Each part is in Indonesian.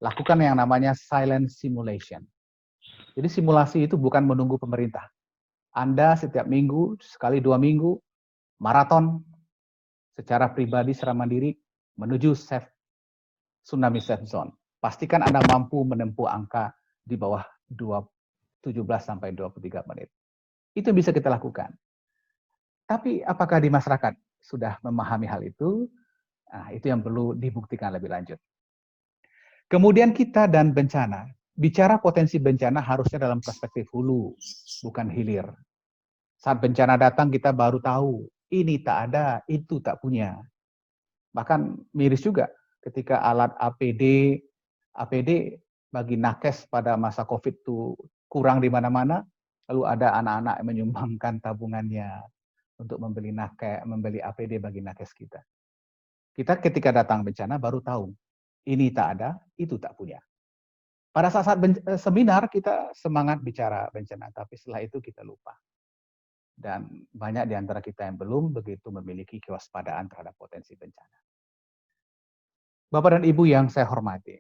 lakukan yang namanya silent simulation. Jadi simulasi itu bukan menunggu pemerintah. Anda setiap minggu, sekali 2 minggu, maraton secara pribadi secara mandiri menuju tsunami safe zone. Pastikan Anda mampu menempuh angka di bawah 17 sampai 23 menit. Itu bisa kita lakukan. Tapi apakah di masyarakat sudah memahami hal itu? Nah, itu yang perlu dibuktikan lebih lanjut. Kemudian kita dan bencana. Bicara potensi bencana harusnya dalam perspektif hulu, bukan hilir. Saat bencana datang kita baru tahu, ini tak ada, itu tak punya. Bahkan miris juga ketika alat APD bagi nakes pada masa COVID itu kurang di mana-mana, lalu ada anak-anak yang menyumbangkan tabungannya untuk membeli APD bagi nakes kita. Kita ketika datang bencana baru tahu, ini tak ada, itu tak punya. Pada saat seminar kita semangat bicara bencana, tapi setelah itu kita lupa. Dan banyak di antara kita yang belum begitu memiliki kewaspadaan terhadap potensi bencana. Bapak dan Ibu yang saya hormati,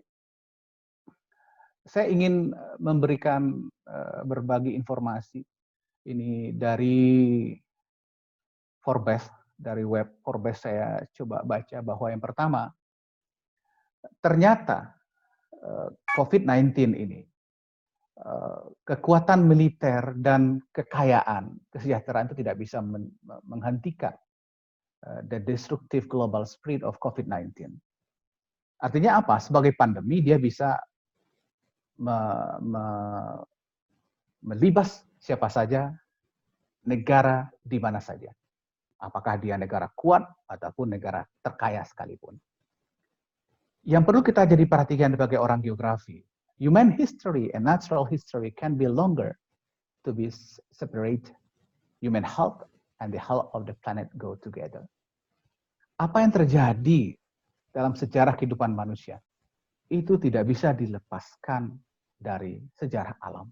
saya ingin memberikan berbagi informasi ini dari Forbes, dari web Forbes saya coba baca bahwa yang pertama, ternyata COVID-19 ini, kekuatan militer dan kekayaan, kesejahteraan itu tidak bisa menghentikan the destructive global spread of COVID-19. Artinya apa? Sebagai pandemi dia bisa melibas siapa saja, negara di mana saja. Apakah dia negara kuat ataupun negara terkaya sekalipun. Yang perlu kita jadi perhatikan sebagai orang geografi, human history and natural history can be longer to be separate. Human health and the health of the planet go together. Apa yang terjadi dalam sejarah kehidupan manusia itu tidak bisa dilepaskan dari sejarah alam.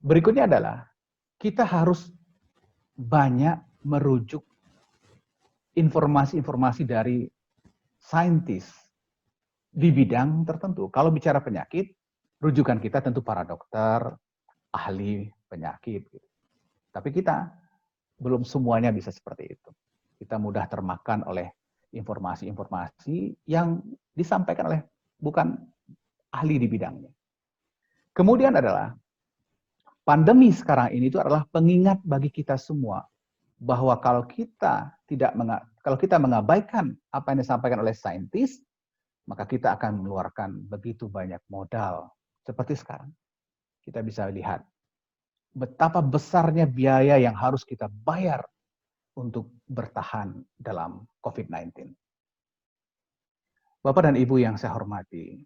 Berikutnya adalah kita harus banyak merujuk informasi-informasi dari saintis di bidang tertentu. Kalau bicara penyakit, rujukan kita tentu para dokter, ahli penyakit. Tapi kita belum semuanya bisa seperti itu. Kita mudah termakan oleh informasi-informasi yang disampaikan oleh bukan ahli di bidangnya. Kemudian adalah pandemi sekarang ini itu adalah pengingat bagi kita semua bahwa kalau kita mengabaikan apa yang disampaikan oleh saintis, maka kita akan mengeluarkan begitu banyak modal. Seperti sekarang, kita bisa lihat betapa besarnya biaya yang harus kita bayar untuk bertahan dalam COVID-19. Bapak dan Ibu yang saya hormati,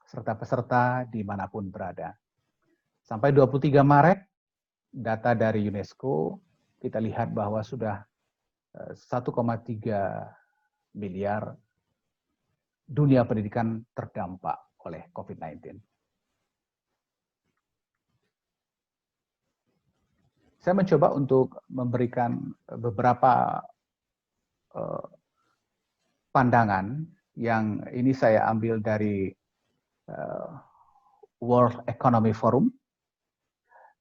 serta peserta dimanapun berada. Sampai 23 Maret, data dari UNESCO, kita lihat bahwa sudah 1,3 miliar dunia pendidikan terdampak oleh COVID-19. Saya mencoba untuk memberikan beberapa pandangan yang ini saya ambil dari World Economic Forum.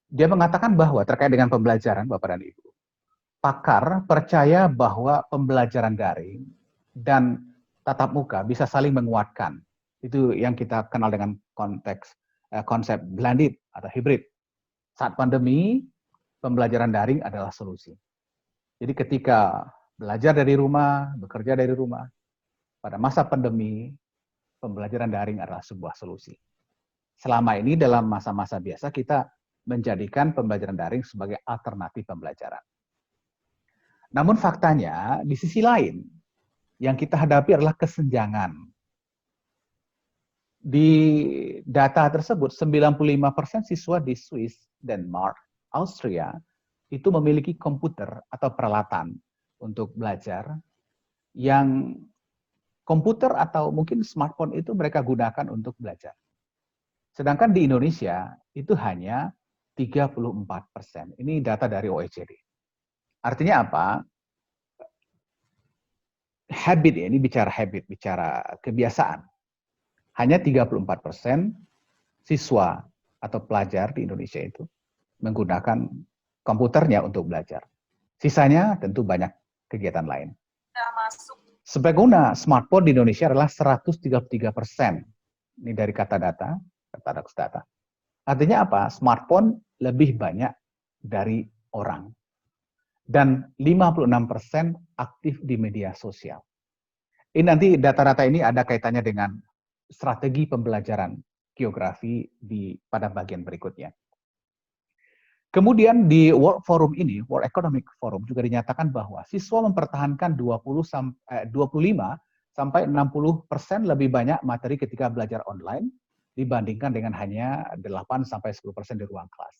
Dia mengatakan bahwa terkait dengan pembelajaran, Bapak dan Ibu, pakar percaya bahwa pembelajaran daring dan tatap muka bisa saling menguatkan. Itu yang kita kenal dengan konsep blended atau hybrid. Saat pandemi, pembelajaran daring adalah solusi. Jadi ketika belajar dari rumah, bekerja dari rumah, pada masa pandemi, pembelajaran daring adalah sebuah solusi. Selama ini dalam masa-masa biasa kita menjadikan pembelajaran daring sebagai alternatif pembelajaran. Namun faktanya di sisi lain yang kita hadapi adalah kesenjangan. Di data tersebut 95% siswa di Swiss, Denmark, Austria itu memiliki komputer atau peralatan untuk belajar yang komputer atau mungkin smartphone itu mereka gunakan untuk belajar. Sedangkan di Indonesia itu hanya 34%. Ini data dari OECD. Artinya apa? Habit ya, ini bicara habit, bicara kebiasaan. hanya 34% siswa atau pelajar di Indonesia itu menggunakan komputernya untuk belajar. Sisanya tentu banyak kegiatan lain. Sepengguna smartphone di Indonesia adalah 133%. Ini dari kata data. Artinya apa? Smartphone lebih banyak dari orang. Dan 56% aktif di media sosial. Ini nanti data-data ini ada kaitannya dengan strategi pembelajaran geografi pada bagian berikutnya. Kemudian di World Forum ini, World Economic Forum juga dinyatakan bahwa siswa mempertahankan 25 sampai 60% lebih banyak materi ketika belajar online dibandingkan dengan hanya 8 sampai 10% di ruang kelas.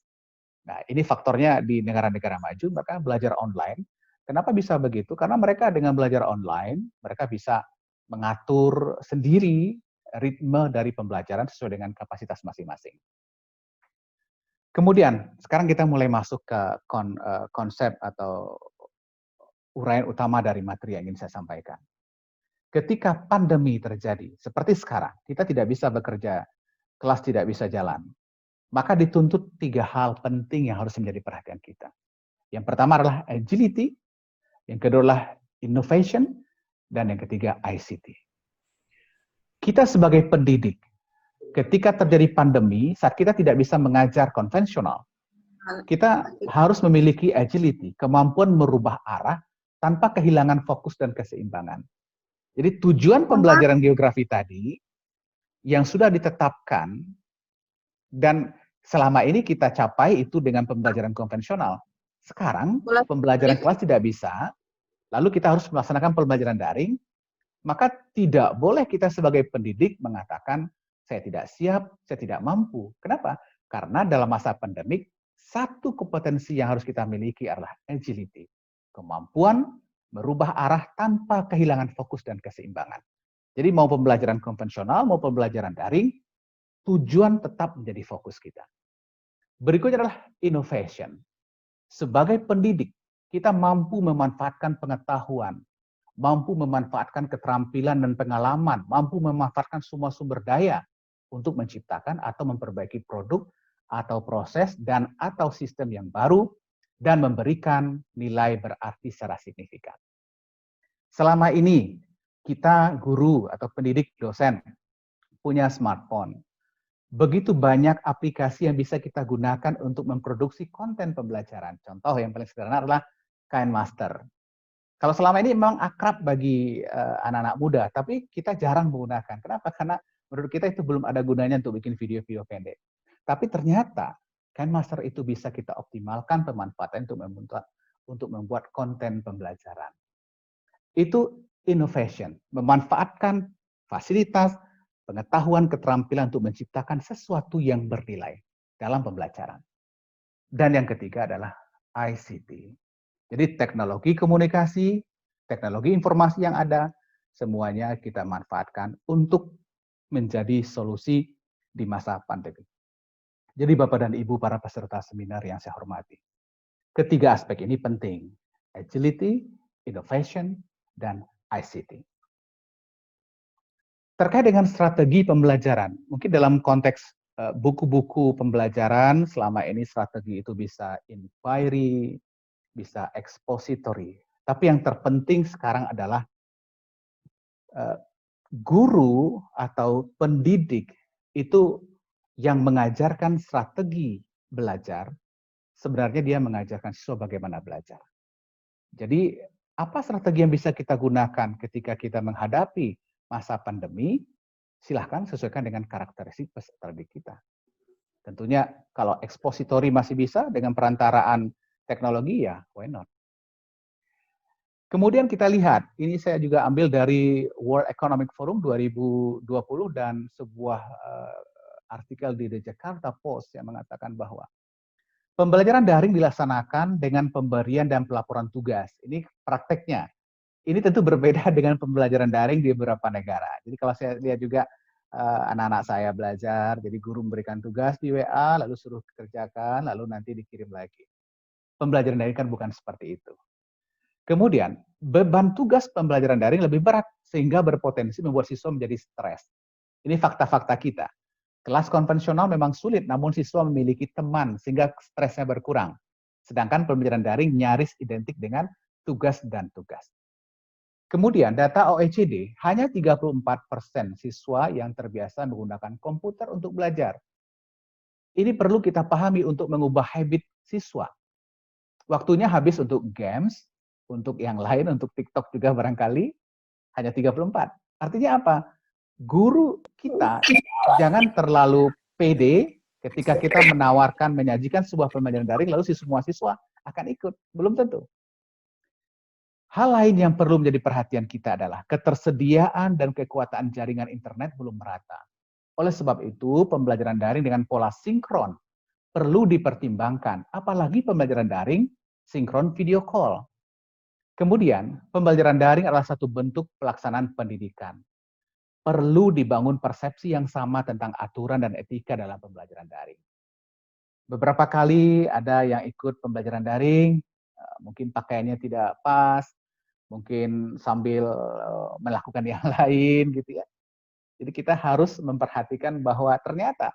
Nah, ini faktornya di negara-negara maju, mereka belajar online. Kenapa bisa begitu? Karena mereka dengan belajar online, mereka bisa mengatur sendiri ritme dari pembelajaran sesuai dengan kapasitas masing-masing. Kemudian, sekarang kita mulai masuk ke konsep atau uraian utama dari materi yang ingin saya sampaikan. Ketika pandemi terjadi, seperti sekarang, kita tidak bisa bekerja, kelas tidak bisa jalan, maka dituntut 3 hal penting yang harus menjadi perhatian kita. Yang pertama adalah agility, yang kedua adalah innovation, dan yang ketiga ICT. Kita sebagai pendidik, ketika terjadi pandemi, saat kita tidak bisa mengajar konvensional, kita harus memiliki agility, kemampuan merubah arah tanpa kehilangan fokus dan keseimbangan. Jadi tujuan pembelajaran geografi tadi yang sudah ditetapkan dan selama ini kita capai itu dengan pembelajaran konvensional. Sekarang pembelajaran kelas tidak bisa, lalu kita harus melaksanakan pembelajaran daring, maka tidak boleh kita sebagai pendidik mengatakan saya tidak siap, saya tidak mampu. Kenapa? Karena dalam masa pandemik, satu kompetensi yang harus kita miliki adalah agility. Kemampuan merubah arah tanpa kehilangan fokus dan keseimbangan. Jadi mau pembelajaran konvensional, mau pembelajaran daring, tujuan tetap menjadi fokus kita. Berikutnya adalah innovation. Sebagai pendidik, kita mampu memanfaatkan pengetahuan, mampu memanfaatkan keterampilan dan pengalaman, mampu memanfaatkan semua sumber daya untuk menciptakan atau memperbaiki produk atau proses dan atau sistem yang baru dan memberikan nilai berarti secara signifikan. Selama ini kita guru atau pendidik dosen punya smartphone. Begitu banyak aplikasi yang bisa kita gunakan untuk memproduksi konten pembelajaran. Contoh yang paling sederhana adalah KineMaster. Kalau selama ini memang akrab bagi anak-anak muda, tapi kita jarang menggunakan. Kenapa? Karena menurut kita itu belum ada gunanya untuk bikin video-video pendek. Tapi ternyata KineMaster itu bisa kita optimalkan pemanfaatan untuk membuat konten pembelajaran. Itu innovation, memanfaatkan fasilitas, pengetahuan, keterampilan untuk menciptakan sesuatu yang bernilai dalam pembelajaran. Dan yang ketiga adalah ICT. Jadi teknologi komunikasi, teknologi informasi yang ada, semuanya kita manfaatkan untuk menjadi solusi di masa pandemi. Jadi Bapak dan Ibu para peserta seminar yang saya hormati, ketiga aspek ini penting, agility, innovation, dan ICT. Terkait dengan strategi pembelajaran, mungkin dalam konteks buku-buku pembelajaran, selama ini strategi itu bisa inquiry, bisa expository. Tapi yang terpenting sekarang adalah guru atau pendidik itu yang mengajarkan strategi belajar, sebenarnya dia mengajarkan siswa bagaimana belajar. Jadi apa strategi yang bisa kita gunakan ketika kita menghadapi masa pandemi? Silahkan sesuaikan dengan karakteristik peserta didik kita. Tentunya kalau expository masih bisa dengan perantaraan teknologi, ya why not? Kemudian kita lihat, ini saya juga ambil dari World Economic Forum 2020 dan sebuah artikel di The Jakarta Post yang mengatakan bahwa pembelajaran daring dilaksanakan dengan pemberian dan pelaporan tugas. Ini prakteknya. Ini tentu berbeda dengan pembelajaran daring di beberapa negara. Jadi kalau saya lihat juga anak-anak saya belajar, jadi guru memberikan tugas di WA, lalu suruh kerjakan, lalu nanti dikirim lagi. Pembelajaran daring kan bukan seperti itu. Kemudian, beban tugas pembelajaran daring lebih berat, sehingga berpotensi membuat siswa menjadi stres. Ini fakta-fakta kita. Kelas konvensional memang sulit, namun siswa memiliki teman sehingga stresnya berkurang. Sedangkan pembelajaran daring nyaris identik dengan tugas dan tugas. Kemudian data OECD, hanya 34% siswa yang terbiasa menggunakan komputer untuk belajar. Ini perlu kita pahami untuk mengubah habit siswa. Waktunya habis untuk games, untuk yang lain, untuk TikTok juga barangkali, hanya 34. Artinya apa? Guru kita jangan terlalu pede ketika kita menawarkan, menyajikan sebuah pembelajaran daring, lalu semua siswa akan ikut. Belum tentu. Hal lain yang perlu menjadi perhatian kita adalah ketersediaan dan kekuatan jaringan internet belum merata. Oleh sebab itu, pembelajaran daring dengan pola sinkron perlu dipertimbangkan, apalagi pembelajaran daring sinkron video call. Kemudian, pembelajaran daring adalah satu bentuk pelaksanaan pendidikan. Perlu dibangun persepsi yang sama tentang aturan dan etika dalam pembelajaran daring. Beberapa kali ada yang ikut pembelajaran daring, mungkin pakaiannya tidak pas, mungkin sambil melakukan yang lain gitu ya. Jadi kita harus memperhatikan bahwa ternyata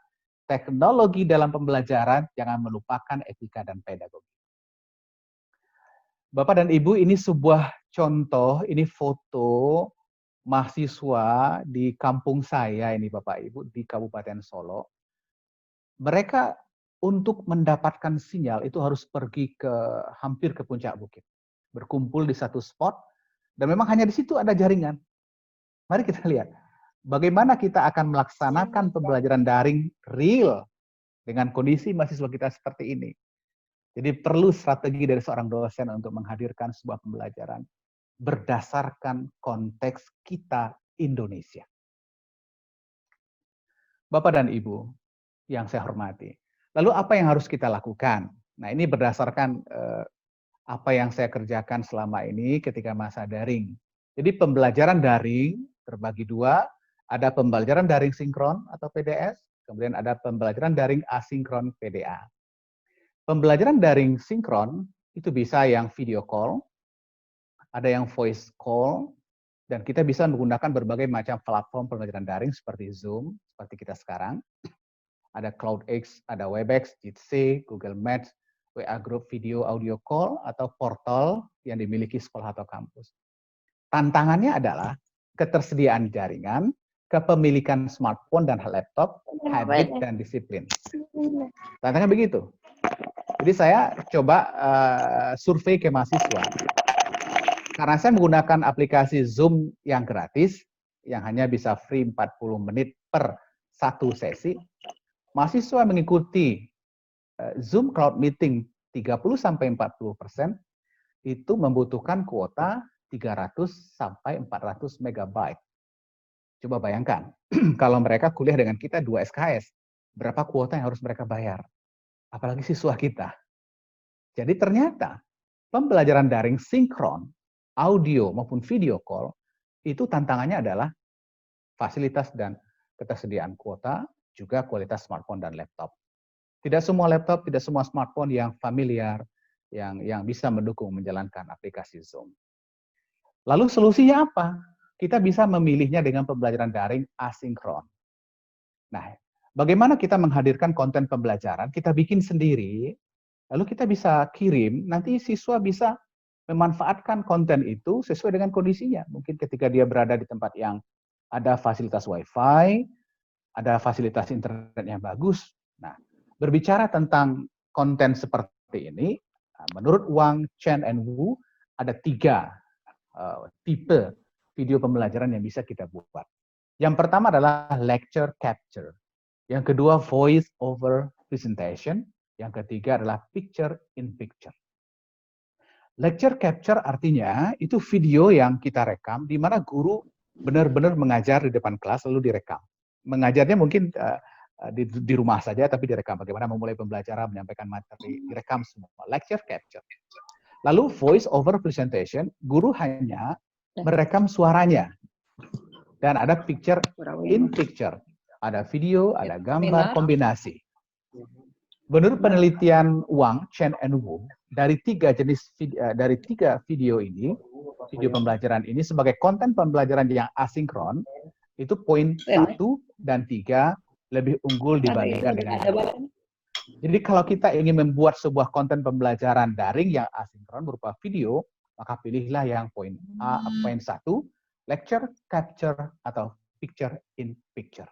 teknologi dalam pembelajaran jangan melupakan etika dan pedagogi. Bapak dan Ibu, ini sebuah contoh, ini foto mahasiswa di kampung saya ini Bapak Ibu, di Kabupaten Solo. Mereka untuk mendapatkan sinyal itu harus pergi hampir ke puncak bukit. Berkumpul di satu spot, dan memang hanya di situ ada jaringan. Mari kita lihat, bagaimana kita akan melaksanakan pembelajaran daring real dengan kondisi mahasiswa kita seperti ini. Jadi perlu strategi dari seorang dosen untuk menghadirkan sebuah pembelajaran berdasarkan konteks kita Indonesia. Bapak dan Ibu yang saya hormati, lalu apa yang harus kita lakukan? Nah, ini berdasarkan apa yang saya kerjakan selama ini ketika masa daring. Jadi pembelajaran daring terbagi dua, ada pembelajaran daring sinkron atau PDS, kemudian ada pembelajaran daring asinkron PDA. Pembelajaran daring sinkron itu bisa yang video call, ada yang voice call, dan kita bisa menggunakan berbagai macam platform pembelajaran daring seperti Zoom, seperti kita sekarang. Ada CloudX, ada Webex, Jitsi, Google Meet, WA Group video audio call, atau portal yang dimiliki sekolah atau kampus. Tantangannya adalah ketersediaan jaringan, kepemilikan smartphone dan laptop, habit, dan disiplin. Tantangannya begitu. Jadi saya coba survei ke mahasiswa. Karena saya menggunakan aplikasi Zoom yang gratis, yang hanya bisa free 40 menit per satu sesi, mahasiswa mengikuti Zoom Cloud Meeting 30-40%, itu membutuhkan kuota 300 sampai 400 megabyte. Coba bayangkan, kalau mereka kuliah dengan kita 2 SKS, berapa kuota yang harus mereka bayar? Apalagi siswa kita. Jadi ternyata pembelajaran daring sinkron, audio maupun video call, itu tantangannya adalah fasilitas dan ketersediaan kuota, juga kualitas smartphone dan laptop. Tidak semua laptop, tidak semua smartphone yang familiar, yang bisa mendukung menjalankan aplikasi Zoom. Lalu solusinya apa? Kita bisa memilihnya dengan pembelajaran daring asinkron. Nah, bagaimana kita menghadirkan konten pembelajaran? Kita bikin sendiri, lalu kita bisa kirim, nanti siswa bisa memanfaatkan konten itu sesuai dengan kondisinya. Mungkin ketika dia berada di tempat yang ada fasilitas Wi-Fi, ada fasilitas internet yang bagus. Nah, berbicara tentang konten seperti ini, menurut Wang, Chen, and Wu, ada 3 tipe video pembelajaran yang bisa kita buat. Yang pertama adalah lecture capture. Yang kedua, voice over presentation. Yang ketiga adalah picture in picture. Lecture capture artinya itu video yang kita rekam di mana guru benar-benar mengajar di depan kelas lalu direkam. Mengajarnya mungkin di rumah saja tapi direkam. Bagaimana memulai pembelajaran, menyampaikan materi, direkam semua. Lecture capture. Lalu voice over presentation, guru hanya merekam suaranya. Dan ada picture in picture. Ada video, ada gambar, kombinasi. Menurut penelitian Wang, Chen, and Wu, dari 3 video ini, video pembelajaran ini sebagai konten pembelajaran yang asinkron, Itu poin 1 dan 3 lebih unggul dibandingkan dengan yang lain. Jadi kalau kita ingin membuat sebuah konten pembelajaran daring yang asinkron berupa video, maka pilihlah yang poin A, poin 1, lecture, capture, atau picture in picture.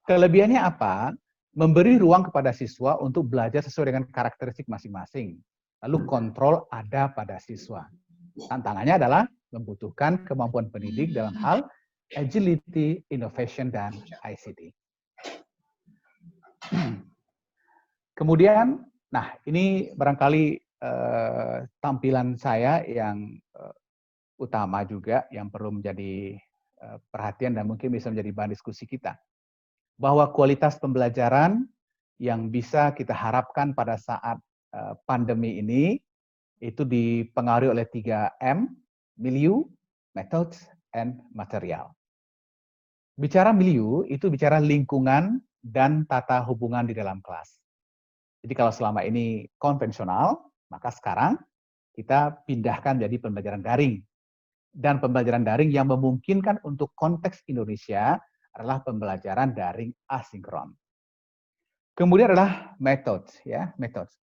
Kelebihannya apa? Memberi ruang kepada siswa untuk belajar sesuai dengan karakteristik masing-masing. Lalu kontrol ada pada siswa. Tantangannya adalah membutuhkan kemampuan pendidik dalam hal agility, innovation, dan ICT. Kemudian, nah ini barangkali tampilan saya yang utama juga, yang perlu menjadi perhatian dan mungkin bisa menjadi bahan diskusi kita. Bahwa kualitas pembelajaran yang bisa kita harapkan pada saat pandemi ini, itu dipengaruhi oleh 3M, milieu, methods, and material. Bicara milieu, itu bicara lingkungan dan tata hubungan di dalam kelas. Jadi kalau selama ini konvensional, maka sekarang kita pindahkan jadi pembelajaran daring. Dan pembelajaran daring yang memungkinkan untuk konteks Indonesia adalah pembelajaran daring asinkron. Kemudian adalah methods, ya, methods.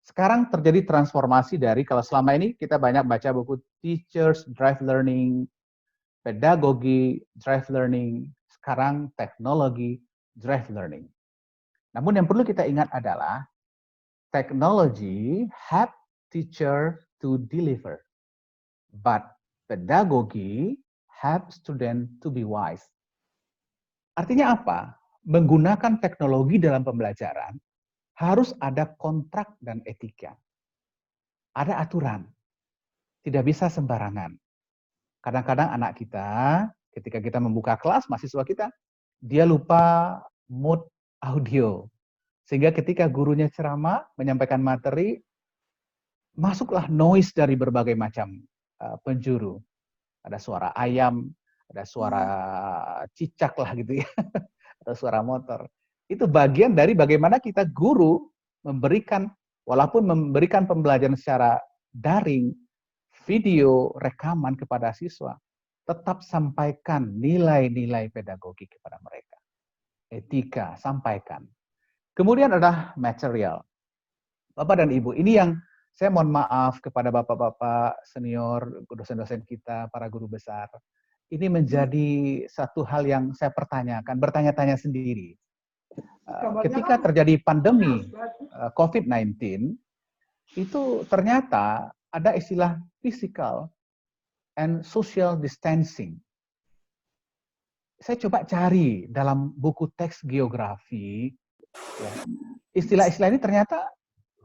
Sekarang terjadi transformasi dari, kalau selama ini kita banyak baca buku Teachers Drive Learning, Pedagogi Drive Learning, sekarang Teknologi Drive Learning. Namun yang perlu kita ingat adalah technology help teacher to deliver, but pedagogy help student to be wise. Artinya apa? Menggunakan teknologi dalam pembelajaran harus ada kontrak dan etika. Ada aturan. Tidak bisa sembarangan. Kadang-kadang anak kita, ketika kita membuka kelas, mahasiswa kita, dia lupa mute audio. Sehingga ketika gurunya ceramah, menyampaikan materi, masuklah noise dari berbagai macam penjuru. Ada suara ayam, ada suara cicak lah gitu ya, atau suara motor. Itu bagian dari bagaimana kita guru memberikan, walaupun memberikan pembelajaran secara daring, video, rekaman kepada siswa, tetap sampaikan nilai-nilai pedagogi kepada mereka. Etika, sampaikan. Kemudian ada material. Bapak dan Ibu, ini yang saya mohon maaf kepada bapak-bapak senior, dosen-dosen kita, para guru besar. Ini menjadi satu hal yang saya pertanyakan, bertanya-tanya sendiri. Ketika terjadi pandemi COVID-19, itu ternyata ada istilah physical and social distancing. Saya coba cari dalam buku teks geografi, ya, istilah-istilah ini ternyata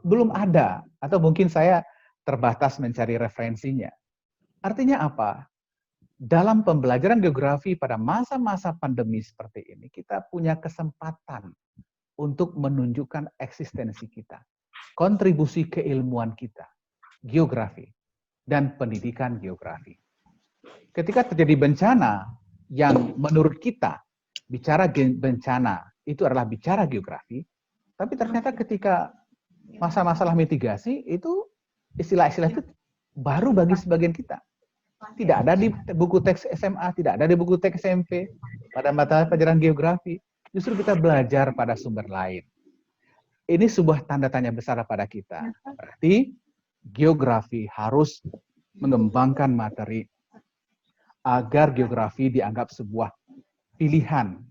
belum ada, atau mungkin saya terbatas mencari referensinya. Artinya apa? Dalam pembelajaran geografi pada masa-masa pandemi seperti ini, kita punya kesempatan untuk menunjukkan eksistensi kita, kontribusi keilmuan kita, geografi, dan pendidikan geografi. Ketika terjadi bencana yang menurut kita, bicara bencana itu adalah bicara geografi, tapi ternyata ketika masalah mitigasi itu istilah-istilah itu baru bagi sebagian kita. Tidak ada di buku teks SMA, tidak ada di buku teks SMP, pada mata pelajaran geografi. Justru kita belajar pada sumber lain. Ini sebuah tanda tanya besar pada kita. Berarti geografi harus mengembangkan materi agar geografi dianggap sebuah pilihan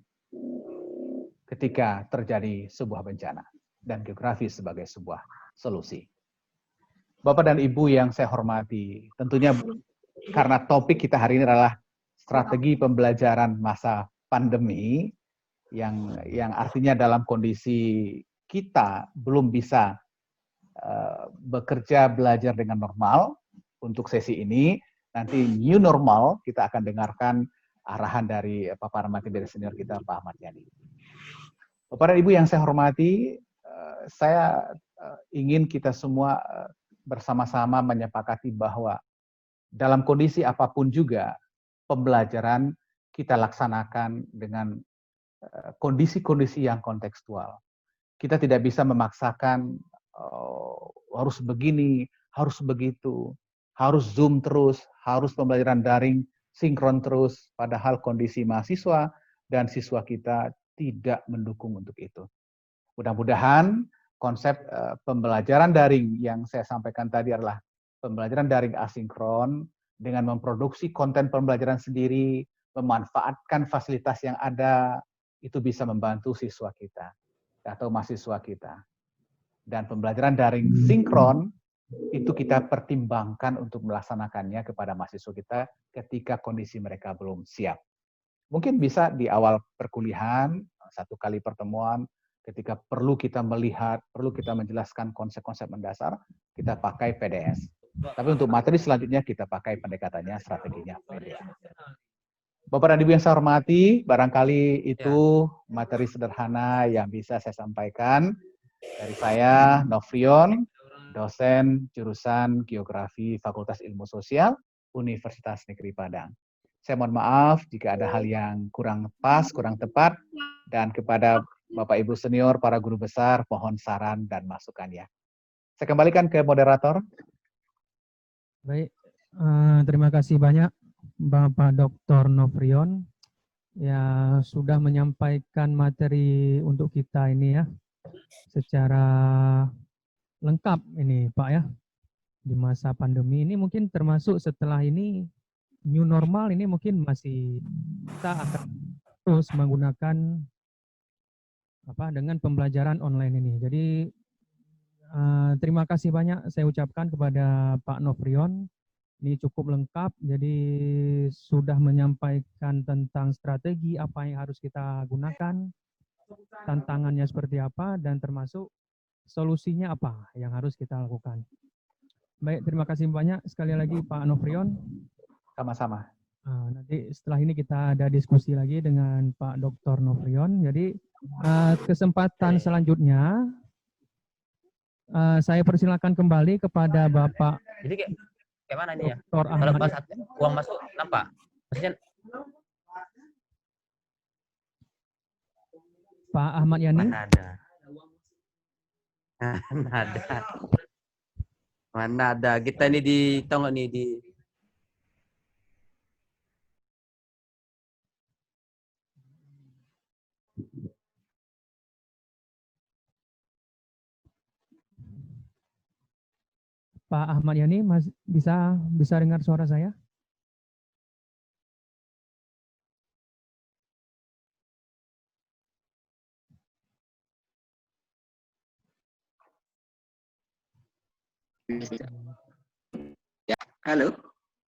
ketika terjadi sebuah bencana. Dan geografi sebagai sebuah solusi. Bapak dan Ibu yang saya hormati, tentunya karena topik kita hari ini adalah strategi pembelajaran masa pandemi, yang artinya dalam kondisi kita belum bisa bekerja belajar dengan normal. Untuk sesi ini, nanti new normal, kita akan dengarkan arahan dari paparan materi dari senior kita, Pak Ahmad Yani. Bapak dan Ibu yang saya hormati, saya ingin kita semua bersama-sama menyepakati bahwa dalam kondisi apapun juga, pembelajaran kita laksanakan dengan kondisi-kondisi yang kontekstual. Kita tidak bisa memaksakan harus begini, harus begitu, harus Zoom terus, harus pembelajaran daring sinkron terus, padahal kondisi mahasiswa dan siswa kita tidak mendukung untuk itu. Mudah-mudahan konsep pembelajaran daring yang saya sampaikan tadi adalah pembelajaran daring asinkron dengan memproduksi konten pembelajaran sendiri, memanfaatkan fasilitas yang ada, itu bisa membantu siswa kita atau mahasiswa kita. Dan pembelajaran daring sinkron itu kita pertimbangkan untuk melaksanakannya kepada mahasiswa kita ketika kondisi mereka belum siap. Mungkin bisa di awal perkuliahan, satu kali pertemuan, ketika perlu kita melihat, perlu kita menjelaskan konsep-konsep mendasar, kita pakai PDS. Tapi untuk materi selanjutnya kita pakai pendekatannya, strateginya PDS. Bapak dan Ibu yang saya hormati, barangkali itu materi sederhana yang bisa saya sampaikan dari saya, Nofrion, dosen jurusan Geografi Fakultas Ilmu Sosial, Universitas Negeri Padang. Saya mohon maaf jika ada hal yang kurang pas, kurang tepat, dan kepada Bapak Ibu senior, para guru besar, mohon saran dan masukannya. Saya kembalikan ke moderator. Baik, terima kasih banyak Bapak Dr. Nofrion ya sudah menyampaikan materi untuk kita ini ya secara lengkap ini Pak ya. Di masa pandemi ini mungkin termasuk setelah ini new normal ini mungkin masih kita akan terus menggunakan dengan pembelajaran online ini. Jadi terima kasih banyak saya ucapkan kepada Pak Nofrion. Ini cukup lengkap, jadi sudah menyampaikan tentang strategi apa yang harus kita gunakan, tantangannya seperti apa, dan termasuk solusinya apa yang harus kita lakukan. Baik, terima kasih banyak sekali lagi Pak Nofrion. Sama-sama. Nanti setelah ini kita ada diskusi lagi dengan Pak Dr. Nofrion. Jadi kesempatan selanjutnya saya persilakan kembali kepada Bapak. Jadi kayak mana ini ya? Dr. Kalau Ahmad. pas uang masuk nampak? Maksudnya Pak Ahmad Yani. mana ada? Mana ada? Mana ada? Kita ini di tongok nih di Pak Ahmad Yani bisa dengar suara saya? Ya, halo.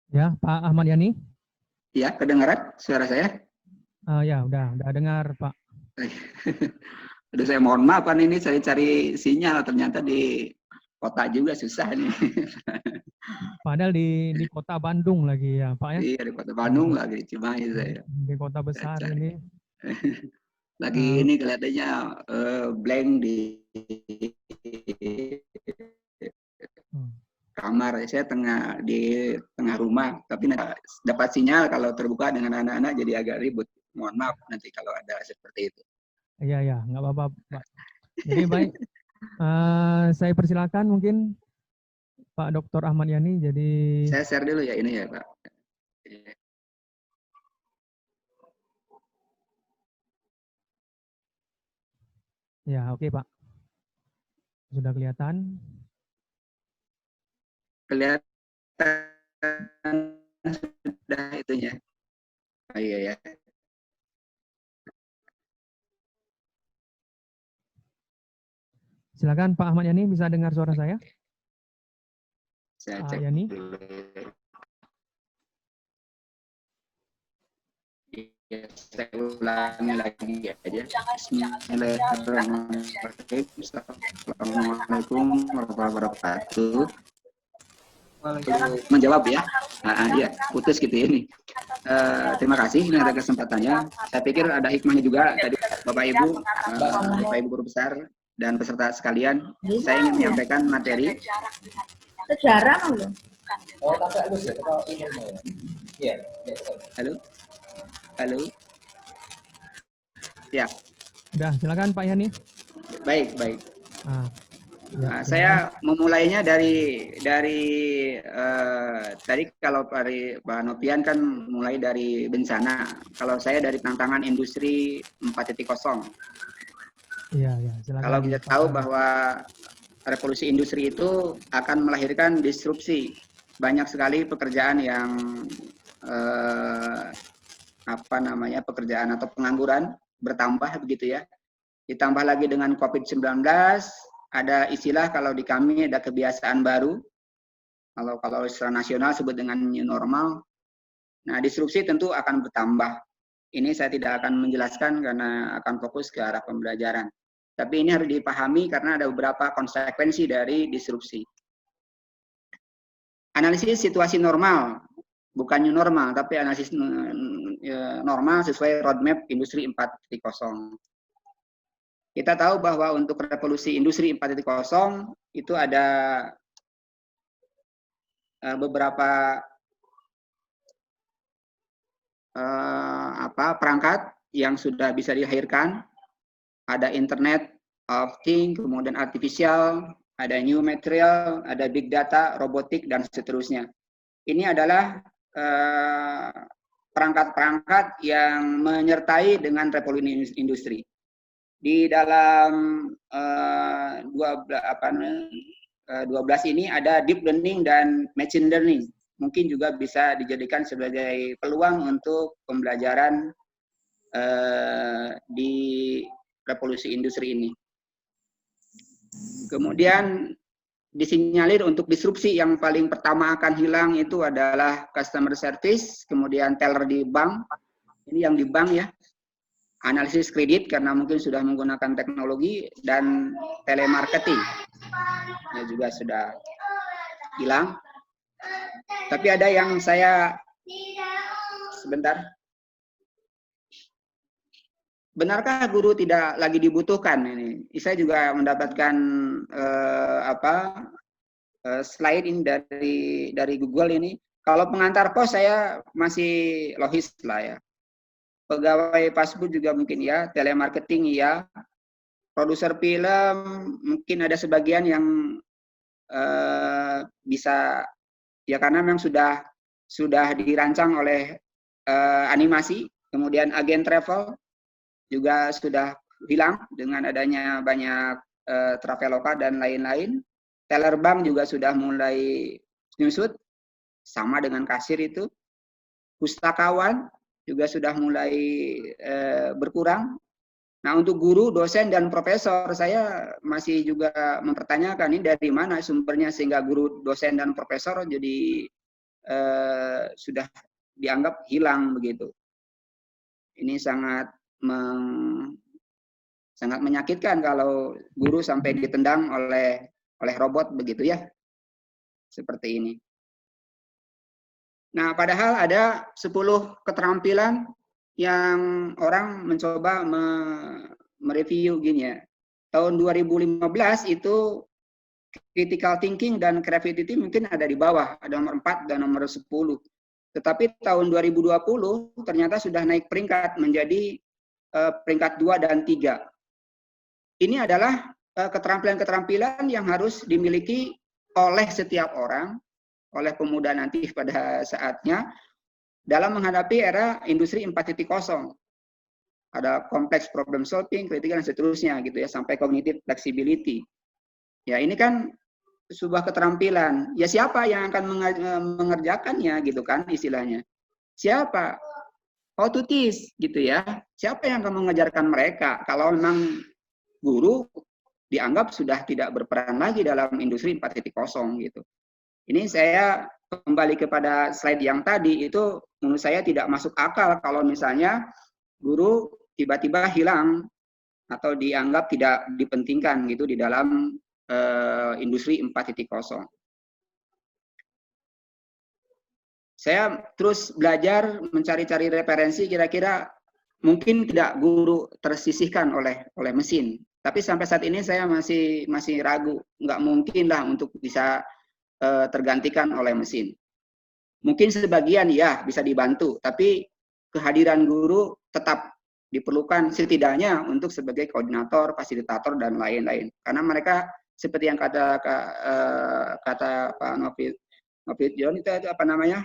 Ya, Pak Ahmad Yani. Ya, kedengaran suara saya? Ya, udah dengar Pak. Aduh, saya mohon maaf kan ini saya cari sinyal ternyata di kota juga susah nih. Padahal di kota Bandung lagi ya Pak ya? Iya, di kota Bandung lagi Cimahi saya. Di kota besar ini. Lagi ini kelihatannya blank di kamar. Saya di tengah rumah, tapi dapat sinyal kalau terbuka dengan anak-anak jadi agak ribut. Mohon maaf nanti kalau ada seperti itu. Iya, nggak apa-apa Pak. Jadi baik, saya persilakan mungkin Pak Dr. Ahmad Yani. Jadi saya share dulu ya ini ya Pak. ya oke Pak. Sudah kelihatan? Kelihatan sudah itunya. Oh, iya ya. Silakan Pak Ahmad Yani, bisa dengar suara saya? Saya Pak cek Yani. dulu. Ya, saya ulangi lagi aja. Bismillahirrahmanirrahim. Assalamualaikum warahmatullahi wabarakatuh. Menjawab ya. Iya, putus gitu ya ini. Terima kasih ini ada kesempatannya. Saya pikir ada hikmahnya juga tadi Bapak Ibu guru besar dan peserta sekalian. Saya ingin menyampaikan materi. Sejarah belum? Oh, tapi halus ya, kalau ini ya. Halo. Ya. Udah, silakan Pak Yani. Baik. Nah, saya memulainya dari tadi kalau Pak Nopian kan mulai dari bencana. Kalau saya dari tantangan industri 4.0. Iya, ya, silakan. Kalau kita Pak tahu Bambang. bahwa revolusi industri itu akan melahirkan disrupsi. Banyak sekali pekerjaan yang pekerjaan atau pengangguran bertambah begitu ya. Ditambah lagi dengan COVID-19, ada istilah kalau di kami ada kebiasaan baru. Kalau secara nasional sebut dengan new normal. Nah, disrupsi tentu akan bertambah. Ini saya tidak akan menjelaskan karena akan fokus ke arah pembelajaran. Tapi ini harus dipahami karena ada beberapa konsekuensi dari disrupsi. Analisis situasi normal, bukan new normal, tapi analisis normal sesuai roadmap industri 4.0. Kita tahu bahwa untuk revolusi industri 4.0 itu ada beberapa perangkat yang sudah bisa dilahirkan. Ada Internet of Things, kemudian artificial, ada new material, ada big data, robotik, dan seterusnya. Ini adalah perangkat-perangkat yang menyertai dengan revolusi industri. Di dalam 12 ini ada deep learning dan machine learning. Mungkin juga bisa dijadikan sebagai peluang untuk pembelajaran di revolusi industri ini. Kemudian disinyalir untuk disrupsi yang paling pertama akan hilang itu adalah customer service, kemudian teller di bank. Ini yang di bank ya. Analisis kredit karena mungkin sudah menggunakan teknologi, dan telemarketing ya juga sudah hilang. Tapi ada yang saya sebentar. Benarkah guru tidak lagi dibutuhkan ini? Saya juga mendapatkan slide ini dari Google ini. Kalau pengantar pos saya masih logis lah ya. Pegawai pasbuk juga mungkin ya, telemarketing ya, produser film mungkin ada sebagian yang bisa ya karena memang sudah dirancang oleh animasi. Kemudian agen travel juga sudah hilang dengan adanya banyak Traveloka dan lain-lain. Teller bank juga sudah mulai nyusut, sama dengan kasir itu. Pustakawan juga sudah mulai berkurang. Nah, untuk guru, dosen, dan profesor, saya masih juga mempertanyakan ini dari mana sumbernya sehingga guru, dosen, dan profesor jadi sudah dianggap hilang begitu. Ini sangat menyakitkan kalau guru sampai ditendang oleh robot begitu ya. Seperti ini. Nah, padahal ada 10 keterampilan yang orang mencoba mereview gini ya. Tahun 2015 itu critical thinking dan creativity mungkin ada di bawah, ada nomor 4 dan nomor 10. Tetapi tahun 2020 ternyata sudah naik peringkat menjadi peringkat 2 dan 3. Ini adalah keterampilan-keterampilan yang harus dimiliki oleh setiap orang, oleh pemuda nanti pada saatnya, dalam menghadapi era industri 4.0. Ada kompleks problem solving, critical, dan seterusnya gitu ya, sampai cognitive flexibility. Ya, ini kan sebuah keterampilan. Ya, siapa yang akan mengerjakannya gitu kan istilahnya? Siapa? How to teach gitu ya. Siapa yang akan mengajarkan mereka? Kalau memang guru dianggap sudah tidak berperan lagi dalam industri 4.0 gitu. Ini saya kembali kepada slide yang tadi, itu menurut saya tidak masuk akal kalau misalnya guru tiba-tiba hilang atau dianggap tidak dipentingkan gitu di dalam industri 4.0. Saya terus belajar mencari-cari referensi, kira-kira mungkin tidak guru tersisihkan oleh mesin. Tapi sampai saat ini saya masih ragu, nggak mungkin lah untuk bisa tergantikan oleh mesin. Mungkin sebagian ya bisa dibantu, tapi kehadiran guru tetap diperlukan setidaknya untuk sebagai koordinator, fasilitator, dan lain-lain. Karena mereka seperti yang kata Pak Novion itu apa namanya,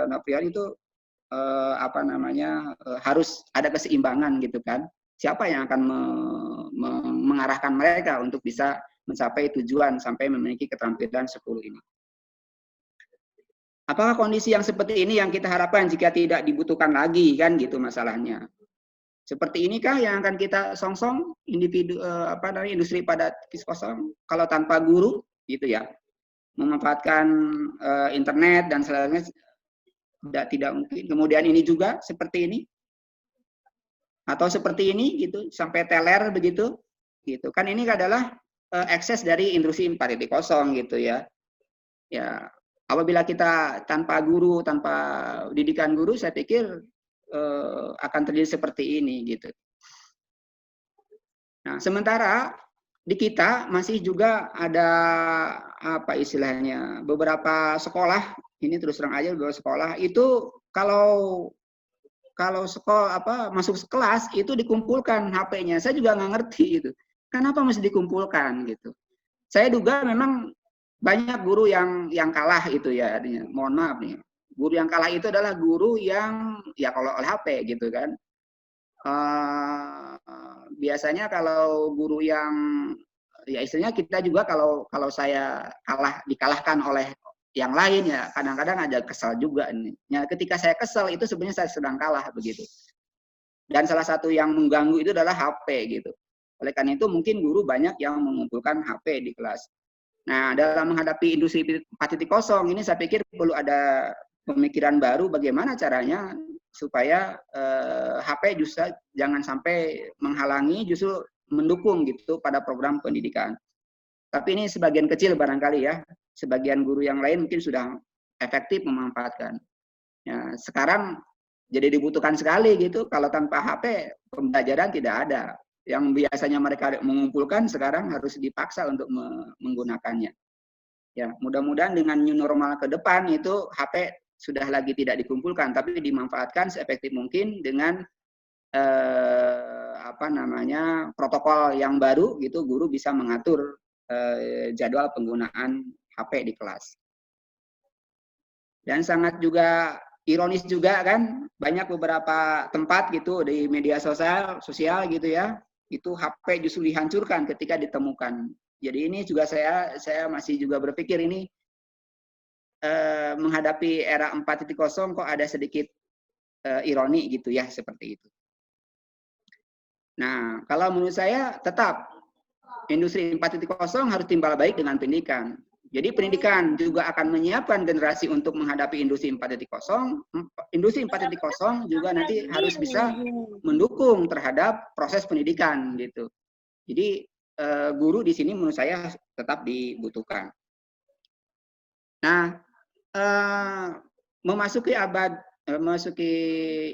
Novion itu harus ada keseimbangan gitu kan. Siapa yang akan mengarahkan mereka untuk bisa mencapai tujuan sampai memiliki keterampilan 10 ini. Apakah kondisi yang seperti ini yang kita harapkan jika tidak dibutuhkan lagi kan gitu masalahnya. Seperti inikah yang akan kita songsong industri padat kosong kalau tanpa guru gitu ya. Memanfaatkan internet dan sebagainya tidak mungkin. Kemudian ini juga seperti ini. Atau seperti ini gitu sampai teler begitu gitu. Kan ini adalah ekses dari industri 4.0 gitu ya. Ya, apabila kita tanpa guru, tanpa didikan guru, saya pikir akan terjadi seperti ini gitu. Nah, sementara di kita masih juga ada apa istilahnya beberapa sekolah, ini terus terang aja beberapa sekolah itu kalau sekolah masuk kelas itu dikumpulkan HP-nya. Saya juga nggak ngerti itu. Kenapa mesti dikumpulkan gitu? Saya duga memang banyak guru yang kalah itu ya. Mohon maaf nih. Guru yang kalah itu adalah guru yang ya kalau oleh HP gitu kan. Biasanya kalau guru yang ya istilahnya kita juga kalau saya dikalahkan oleh yang lain ya kadang-kadang ada kesal juga nih. Ya, ketika saya kesal itu sebenarnya saya sedang kalah begitu. Dan salah satu yang mengganggu itu adalah HP gitu. Oleh karena itu mungkin guru banyak yang mengumpulkan HP di kelas. Nah, dalam menghadapi industri 4.0 ini saya pikir perlu ada pemikiran baru bagaimana caranya supaya HP justru jangan sampai menghalangi, justru mendukung gitu pada program pendidikan. Tapi ini sebagian kecil barangkali ya. Sebagian guru yang lain mungkin sudah efektif memanfaatkan. Ya, sekarang jadi dibutuhkan sekali gitu. Kalau tanpa HP pembelajaran tidak ada. Yang biasanya mereka mengumpulkan sekarang harus dipaksa untuk menggunakannya. Ya, mudah-mudahan dengan new normal ke depan itu HP sudah lagi tidak dikumpulkan, tapi dimanfaatkan seefektif mungkin dengan protokol yang baru gitu. Guru bisa mengatur jadwal penggunaan HP di kelas. Dan sangat juga ironis juga kan, banyak beberapa tempat gitu di media sosial gitu ya, itu HP justru dihancurkan ketika ditemukan. Jadi ini juga saya masih juga berpikir ini menghadapi era 4.0 kok ada sedikit ironi gitu ya, seperti itu. Nah, kalau menurut saya tetap industri 4.0 harus timbal baik dengan pendidikan. Jadi pendidikan juga akan menyiapkan generasi untuk menghadapi industri 4.0. Industri 4.0 juga nanti harus bisa mendukung terhadap proses pendidikan gitu. Jadi guru di sini menurut saya tetap dibutuhkan. Nah, memasuki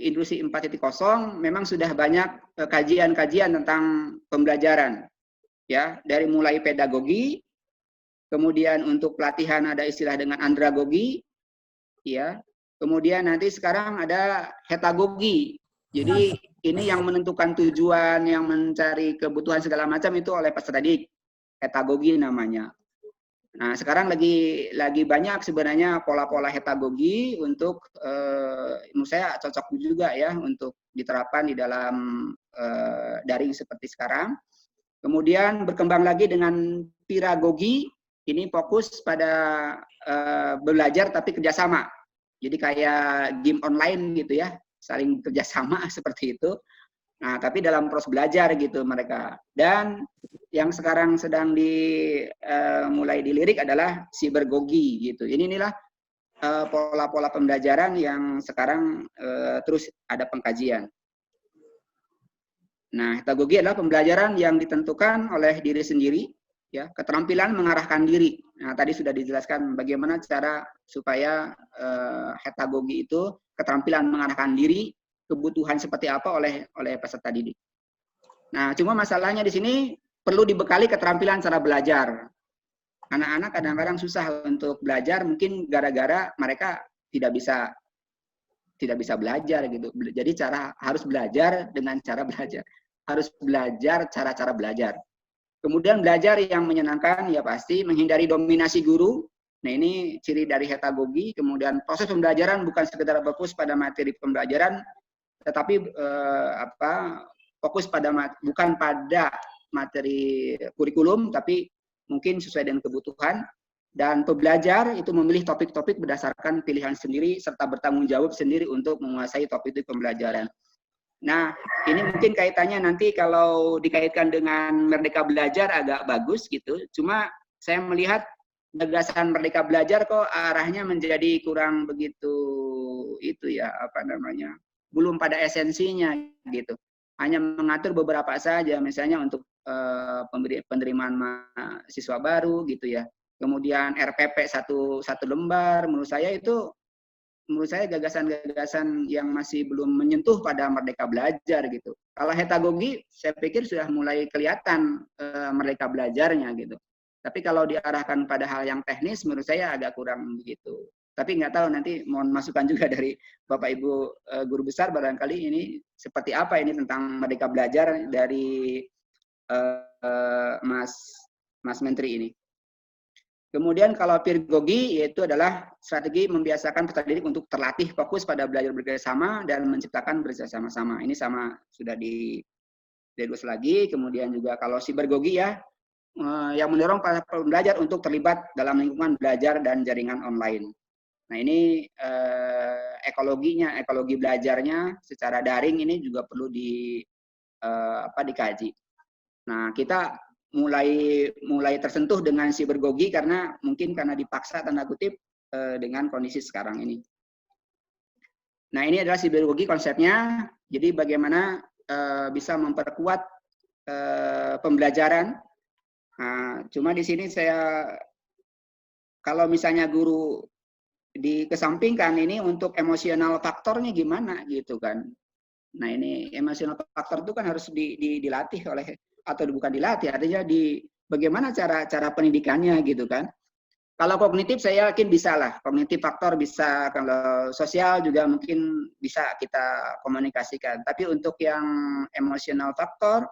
industri 4.0 memang sudah banyak kajian-kajian tentang pembelajaran. Ya, dari mulai pedagogi, kemudian untuk pelatihan ada istilah dengan andragogi, ya. Kemudian nanti sekarang ada hetagogi. Jadi ini yang menentukan tujuan, yang mencari kebutuhan segala macam itu oleh peserta didik. Hetagogi namanya. Nah, sekarang lagi banyak sebenarnya pola-pola hetagogi untuk menurut saya cocok juga ya untuk diterapkan di dalam daring seperti sekarang. Kemudian berkembang lagi dengan piragogi, ini fokus pada belajar tapi kerjasama. Jadi kayak game online gitu ya, saling kerjasama seperti itu. Nah, tapi dalam proses belajar gitu mereka. Dan yang sekarang sedang mulai dilirik adalah sibergogi gitu. Inilah pola-pola pembelajaran yang sekarang terus ada pengkajian. Nah, hetagogi adalah pembelajaran yang ditentukan oleh diri sendiri, ya, keterampilan mengarahkan diri. Nah, tadi sudah dijelaskan bagaimana cara supaya hetagogi itu keterampilan mengarahkan diri, kebutuhan seperti apa oleh peserta didik. Nah, cuma masalahnya di sini perlu dibekali keterampilan cara belajar. Anak-anak kadang-kadang susah untuk belajar, mungkin gara-gara mereka tidak bisa belajar gitu. Jadi harus belajar dengan cara belajar. Harus belajar cara-cara belajar. Kemudian belajar yang menyenangkan, ya pasti menghindari dominasi guru. Nah, ini ciri dari heterogogi. Kemudian proses pembelajaran bukan sekedar fokus pada materi pembelajaran, tetapi fokus pada bukan pada materi kurikulum, tapi mungkin sesuai dengan kebutuhan. Dan pembelajar itu memilih topik-topik berdasarkan pilihan sendiri serta bertanggung jawab sendiri untuk menguasai topik pembelajaran. Nah, ini mungkin kaitannya nanti kalau dikaitkan dengan Merdeka Belajar agak bagus gitu. Cuma saya melihat gagasan Merdeka Belajar kok arahnya menjadi kurang begitu itu ya, belum pada esensinya gitu. Hanya mengatur beberapa saja, misalnya untuk penerimaan mahasiswa baru gitu ya. Kemudian RPP satu lembar, menurut saya gagasan-gagasan yang masih belum menyentuh pada Merdeka Belajar gitu. Kalau heterogogi, saya pikir sudah mulai kelihatan Merdeka Belajarnya gitu. Tapi kalau diarahkan pada hal yang teknis, menurut saya agak kurang begitu. Tapi nggak tahu, nanti mohon masukan juga dari Bapak Ibu guru besar, barangkali ini seperti apa ini tentang Merdeka Belajar dari Mas Menteri ini. Kemudian kalau pedagogi, yaitu adalah strategi membiasakan peserta didik untuk terlatih fokus pada belajar bekerjasama dan menciptakan bersama-sama. Ini sama sudah didiskus lagi. Kemudian juga kalau sibergogi ya, yang mendorong para pembelajar untuk terlibat dalam lingkungan belajar dan jaringan online. Nah, ini ekologi belajarnya secara daring ini juga perlu dikaji. Nah, kita mulai tersentuh dengan sibergogi karena dipaksa tanda kutip dengan kondisi sekarang ini. Nah, ini adalah sibergogi konsepnya. Jadi bagaimana bisa memperkuat pembelajaran. Nah, cuma di sini kalau misalnya guru dikesampingkan ini untuk emosional faktornya gimana gitu kan. Nah, ini emosional faktor itu kan harus dilatih atau bukan dilatih, artinya bagaimana cara pendidikannya gitu kan. Kalau kognitif saya yakin bisa lah, kognitif faktor bisa, kalau sosial juga mungkin bisa kita komunikasikan. Tapi untuk yang emosional faktor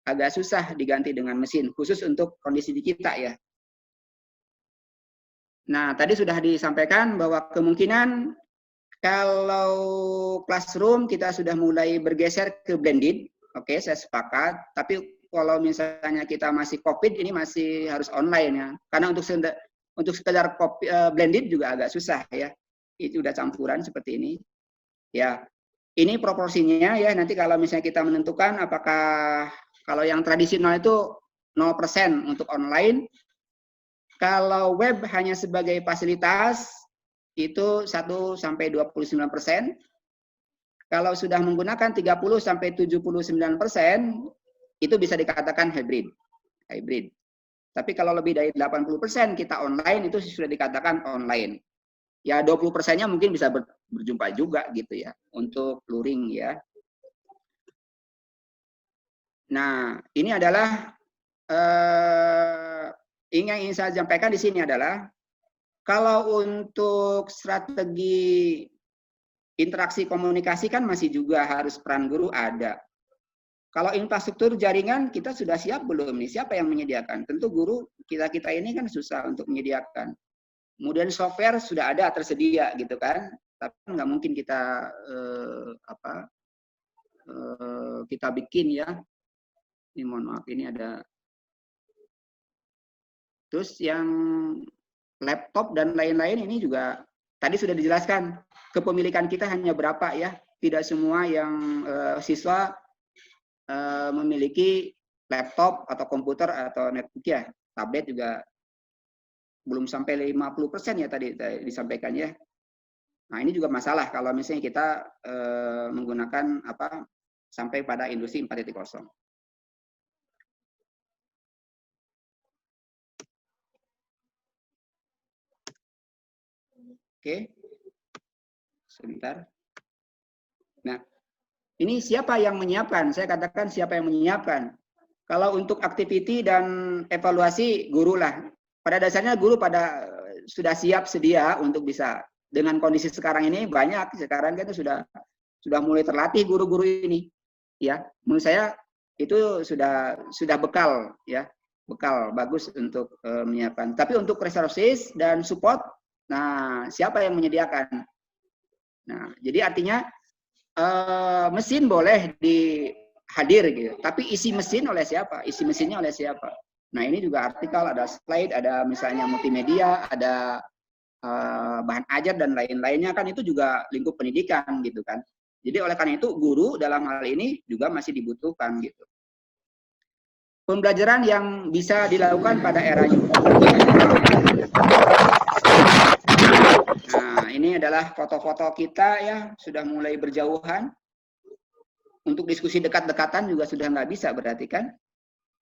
agak susah diganti dengan mesin, khusus untuk kondisi di kita ya. Nah, tadi sudah disampaikan bahwa kemungkinan kalau classroom kita sudah mulai bergeser ke blended, oke, saya sepakat. Tapi kalau misalnya kita masih COVID, ini masih harus online ya. Karena untuk sekedar blended juga agak susah ya. Itu udah campuran seperti ini. Ya, ini proporsinya ya. Nanti kalau misalnya kita menentukan apakah kalau yang tradisional itu 0% untuk online, kalau web hanya sebagai fasilitas itu 1-29%. Kalau sudah menggunakan 30-79%, itu bisa dikatakan hybrid. Tapi kalau lebih dari 80% kita online, itu sudah dikatakan online. Ya 20%-nya mungkin bisa berjumpa juga gitu ya, untuk luring ya. Nah, ini adalah yang ingin saya sampaikan di sini adalah, kalau untuk strategi interaksi komunikasi kan masih juga harus peran guru ada. Kalau infrastruktur jaringan kita sudah siap belum nih? Siapa yang menyediakan? Tentu guru kita ini kan susah untuk menyediakan. Kemudian software sudah ada tersedia gitu kan, tapi nggak mungkin kita kita bikin ya. Ini mohon maaf, ini ada. Terus yang laptop dan lain-lain ini juga tadi sudah dijelaskan, kepemilikan kita hanya berapa ya? Tidak semua yang siswa memiliki laptop atau komputer atau netbook ya, tablet juga belum sampai 50% ya tadi disampaikan ya. Nah, ini juga masalah kalau misalnya kita menggunakan sampai pada industri 4.0. Oke. Sebentar. Nah, ini siapa yang menyiapkan? Saya katakan siapa yang menyiapkan. Kalau untuk activity dan evaluasi, guru lah. Pada dasarnya guru sudah siap sedia untuk bisa. Dengan kondisi sekarang ini banyak. Sekarang kita sudah mulai terlatih guru-guru ini. Ya, menurut saya itu sudah bekal ya. bekal bagus untuk menyiapkan. Tapi untuk resources dan support, nah siapa yang menyediakan? Nah, jadi artinya mesin boleh hadir gitu, tapi isi mesin oleh siapa? Isi mesinnya oleh siapa? Nah, ini juga artikel, ada slide, ada misalnya multimedia, ada bahan ajar dan lain-lainnya, kan itu juga lingkup pendidikan gitu kan. Jadi oleh karena itu guru dalam hal ini juga masih dibutuhkan gitu. Pembelajaran yang bisa dilakukan pada era new. Nah, ini adalah foto-foto kita ya, sudah mulai berjauhan. Untuk diskusi dekat-dekatan juga sudah nggak bisa berarti kan.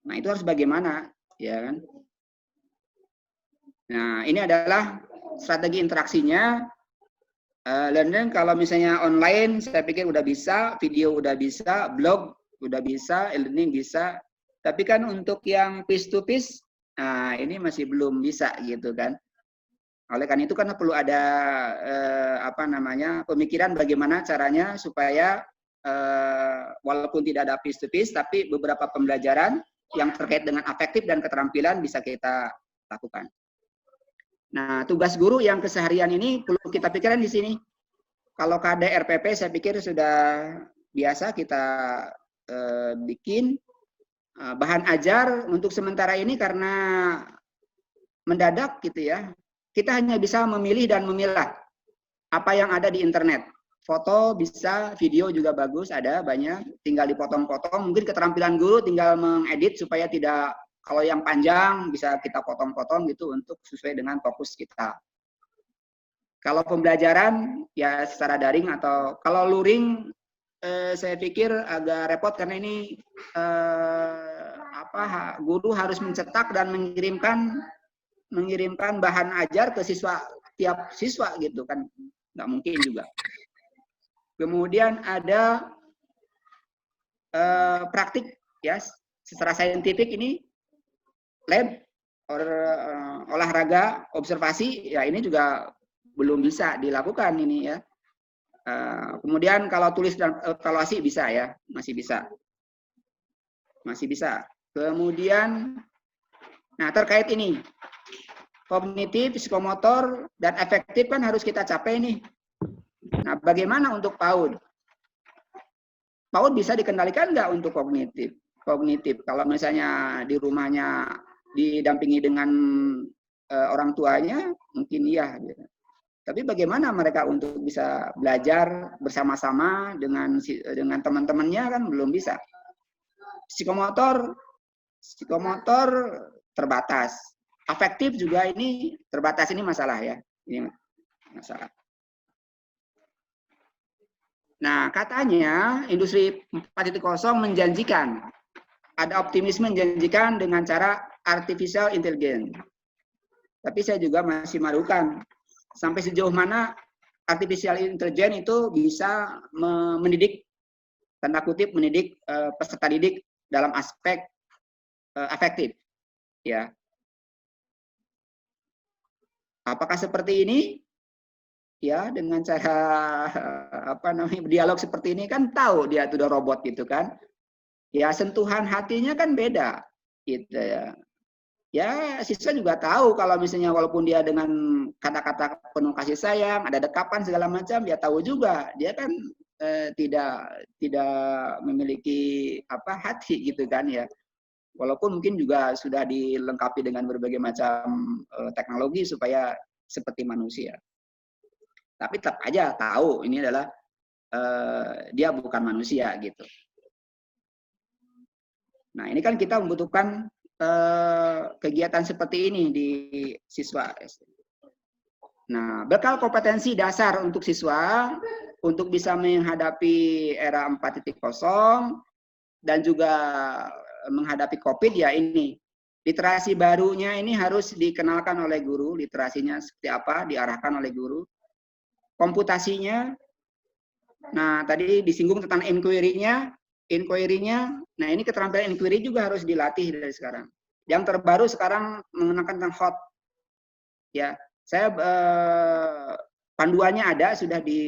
Nah, itu harus bagaimana, ya kan? Nah, ini adalah strategi interaksinya. Learning kalau misalnya online, saya pikir udah bisa, video udah bisa, blog udah bisa, e-learning bisa. Tapi kan untuk yang face to face, nah ini masih belum bisa gitu kan. Oleh karena itu kan perlu ada pemikiran bagaimana caranya supaya walaupun tidak ada face to face, tapi beberapa pembelajaran yang terkait dengan afektif dan keterampilan bisa kita lakukan. Nah, tugas guru yang keseharian ini perlu kita pikirkan di sini. Kalau KDRPP saya pikir sudah biasa kita bikin. Bahan ajar untuk sementara ini karena mendadak gitu ya, kita hanya bisa memilih dan memilah apa yang ada di internet. Foto bisa, video juga bagus, ada banyak, tinggal dipotong-potong. Mungkin keterampilan guru tinggal mengedit supaya tidak, kalau yang panjang bisa kita potong-potong gitu untuk sesuai dengan fokus kita. Kalau pembelajaran ya secara daring atau kalau luring, saya pikir agak repot karena ini guru harus mencetak dan mengirimkan bahan ajar ke tiap siswa gitu kan, nggak mungkin juga. Kemudian ada praktik ya secara saintifik ini lab olahraga observasi ya ini juga belum bisa dilakukan ini ya. Kemudian kalau tulis dan evaluasi bisa ya, masih bisa. Kemudian, nah terkait ini, kognitif, psikomotor, dan efektif kan harus kita capai nih. Nah bagaimana untuk PAUD? PAUD bisa dikendalikan nggak untuk kognitif? Kalau misalnya di rumahnya didampingi dengan orang tuanya, mungkin iya. Gitu. Tapi bagaimana mereka untuk bisa belajar bersama-sama dengan teman-temannya kan belum bisa. Psikomotor terbatas. Afektif juga ini terbatas, ini masalah ya. Ini masalah. Nah, katanya industri 4.0 menjanjikan, ada optimisme menjanjikan dengan cara artificial intelligence. Tapi saya juga masih meragukan sampai sejauh mana artificial intelligence itu bisa mendidik, tanda kutip mendidik peserta didik dalam aspek afektif, ya. Apakah seperti ini? Ya, dengan cara dialog seperti ini kan tahu dia itu udah robot gitu kan. Ya, sentuhan hatinya kan beda, gitu ya. Ya, siswa juga tahu kalau misalnya walaupun dia dengan kata-kata penuh kasih sayang, ada dekapan segala macam, dia tahu juga dia kan tidak memiliki hati gitu kan ya. Walaupun mungkin juga sudah dilengkapi dengan berbagai macam teknologi supaya seperti manusia. Tapi tetap aja tahu ini adalah dia bukan manusia gitu. Nah, ini kan kita membutuhkan kegiatan seperti ini di siswa. Nah, bekal kompetensi dasar untuk siswa untuk bisa menghadapi era 4.0 dan juga menghadapi COVID ya ini. Literasi barunya ini harus dikenalkan oleh guru, literasinya seperti apa, diarahkan oleh guru. Komputasinya, nah tadi disinggung tentang inquiry-nya, nah ini keterampilan inquiry juga harus dilatih dari sekarang. Yang terbaru sekarang menggunakan tentang hot, ya saya panduannya ada sudah di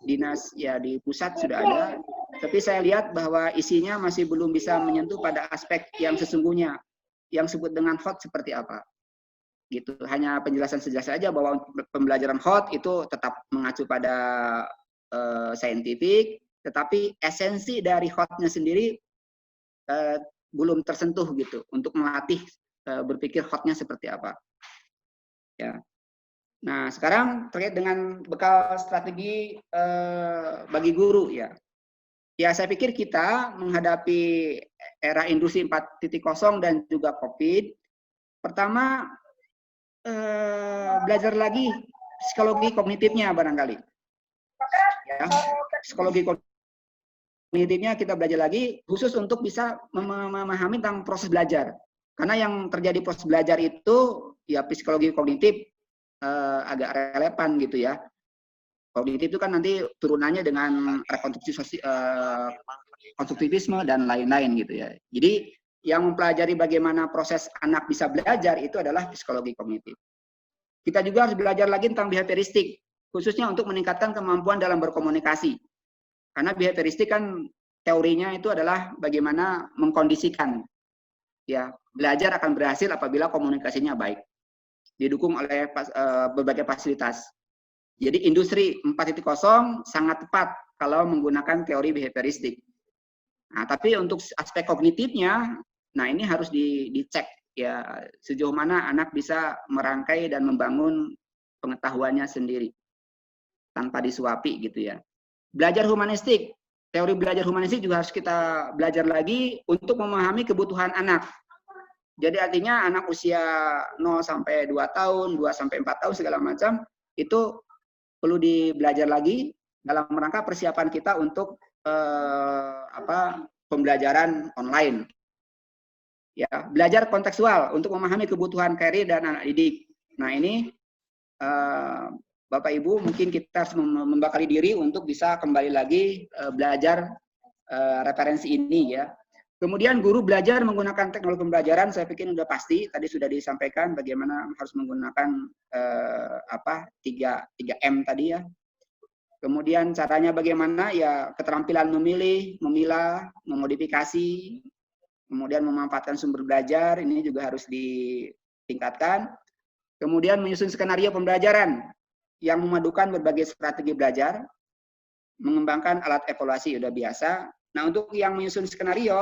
dinas ya di pusat sudah ada, tapi saya lihat bahwa isinya masih belum bisa menyentuh pada aspek yang sesungguhnya, yang disebut dengan HOT seperti apa. Gitu. Hanya penjelasan sejelas saja bahwa pembelajaran HOT itu tetap mengacu pada saintifik, tetapi esensi dari HOT-nya sendiri belum tersentuh gitu untuk melatih berpikir HOT-nya seperti apa. Ya. Nah, sekarang terkait dengan bekal strategi bagi guru ya. Ya, saya pikir kita menghadapi era industri 4.0 dan juga COVID, pertama belajar lagi psikologi kognitifnya barangkali. Ya, psikologi kognitifnya kita belajar lagi khusus untuk bisa memahami tentang proses belajar. Karena yang terjadi proses belajar itu ya psikologi kognitif agak relevan gitu ya. Kognitif itu kan nanti turunannya dengan konstruktivisme dan lain-lain gitu ya. Jadi yang mempelajari bagaimana proses anak bisa belajar itu adalah psikologi kognitif. Kita juga harus belajar lagi tentang behavioristik, khususnya untuk meningkatkan kemampuan dalam berkomunikasi. Karena behavioristik kan teorinya itu adalah bagaimana mengkondisikan. Ya, belajar akan berhasil apabila komunikasinya baik, didukung oleh berbagai fasilitas. Jadi industri 4.0 sangat tepat kalau menggunakan teori behavioristik. Nah, tapi untuk aspek kognitifnya, nah ini harus dicek ya sejauh mana anak bisa merangkai dan membangun pengetahuannya sendiri tanpa disuapi gitu ya. Belajar humanistik, teori belajar humanistik juga harus kita belajar lagi untuk memahami kebutuhan anak. Jadi artinya anak usia 0 sampai 2 tahun, 2 sampai 4 tahun segala macam itu perlu dibelajar lagi dalam rangka persiapan kita untuk pembelajaran online. Ya, belajar kontekstual untuk memahami kebutuhan karir dan anak didik. Nah, ini Bapak Ibu mungkin kita harus membekali diri untuk bisa kembali lagi belajar referensi ini ya. Kemudian guru belajar menggunakan teknologi pembelajaran, saya pikir sudah pasti tadi sudah disampaikan bagaimana harus menggunakan 3M tadi ya. Kemudian caranya bagaimana ya keterampilan memilih, memilah, memodifikasi, kemudian memanfaatkan sumber belajar ini juga harus ditingkatkan. Kemudian menyusun skenario pembelajaran yang memadukan berbagai strategi belajar, mengembangkan alat evaluasi sudah biasa. Nah, untuk yang menyusun skenario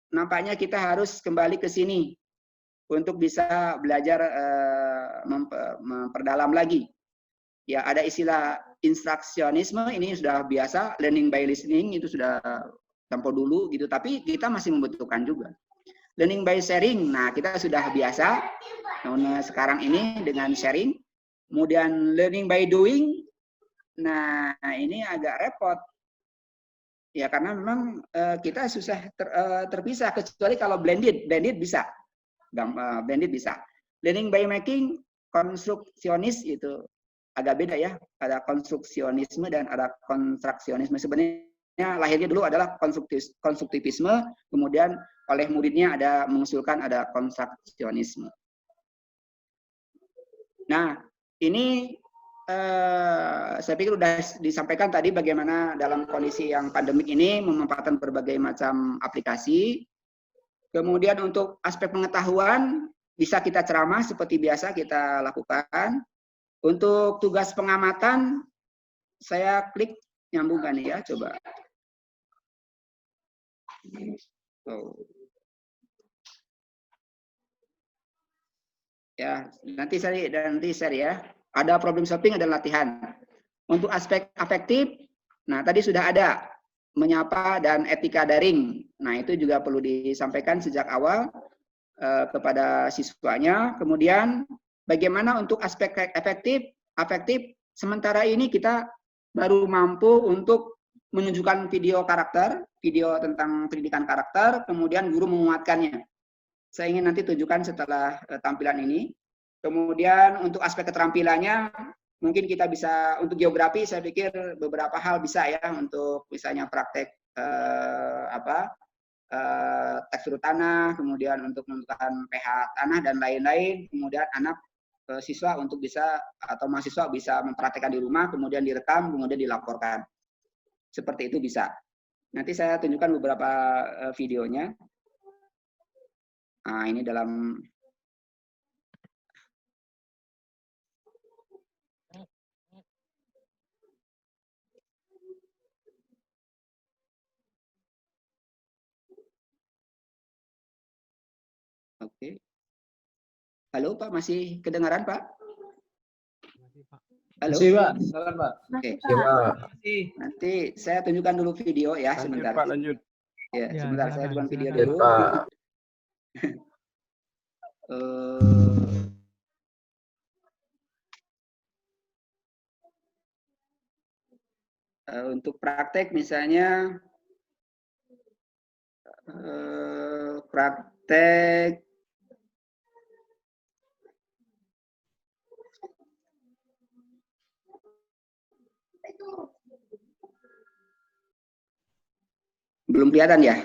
nampaknya kita harus kembali ke sini untuk bisa belajar memperdalam lagi. Ya, ada istilah instruksionisme ini sudah biasa, learning by listening itu sudah tempo dulu gitu, tapi kita masih membutuhkan juga. Learning by sharing, nah kita sudah biasa. Nah, sekarang ini dengan sharing. Kemudian learning by doing, nah ini agak repot. Ya karena memang kita susah terpisah kecuali kalau blended bisa. Blended bisa. Learning by making, konstruksionis itu agak beda ya. Ada konstruksionisme dan ada kontraksionisme. Sebenarnya lahirnya dulu adalah konstruktivisme, kemudian oleh muridnya ada mengusulkan ada kontraksionisme. Nah, ini saya pikir sudah disampaikan tadi bagaimana dalam kondisi yang pandemik ini memanfaatkan berbagai macam aplikasi. Kemudian untuk aspek pengetahuan bisa kita ceramah seperti biasa kita lakukan. Untuk tugas pengamatan saya klik nyambungkan ya, coba. Ya, nanti share ya. Ada problem solving, ada latihan. Untuk aspek afektif, nah tadi sudah ada menyapa dan etika daring. Nah itu juga perlu disampaikan sejak awal kepada siswanya. Kemudian bagaimana untuk aspek afektif, sementara ini kita baru mampu untuk menunjukkan video karakter, video tentang pendidikan karakter, kemudian guru menguatkannya. Saya ingin nanti tunjukkan setelah tampilan ini. Kemudian untuk aspek keterampilannya, mungkin kita bisa, untuk geografi saya pikir beberapa hal bisa ya, untuk misalnya praktek tekstur tanah, kemudian untuk menentukan pH tanah dan lain-lain, kemudian siswa untuk bisa, atau mahasiswa bisa mempraktekkan di rumah, kemudian direkam, kemudian dilaporkan. Seperti itu bisa. Nanti saya tunjukkan beberapa videonya. Nah, ini dalam Oke. Halo Pak, masih kedengaran Pak? Halo. Masih, Pak. Silakan, Pak. Oke. Masih, Pak. Nanti saya tunjukkan dulu video ya sebentar. Pak, lanjut. Ya, Ya, sebentar saya silakan, tunjukkan video silakan. dulu. Untuk praktek misalnya praktek belum kelihatan ya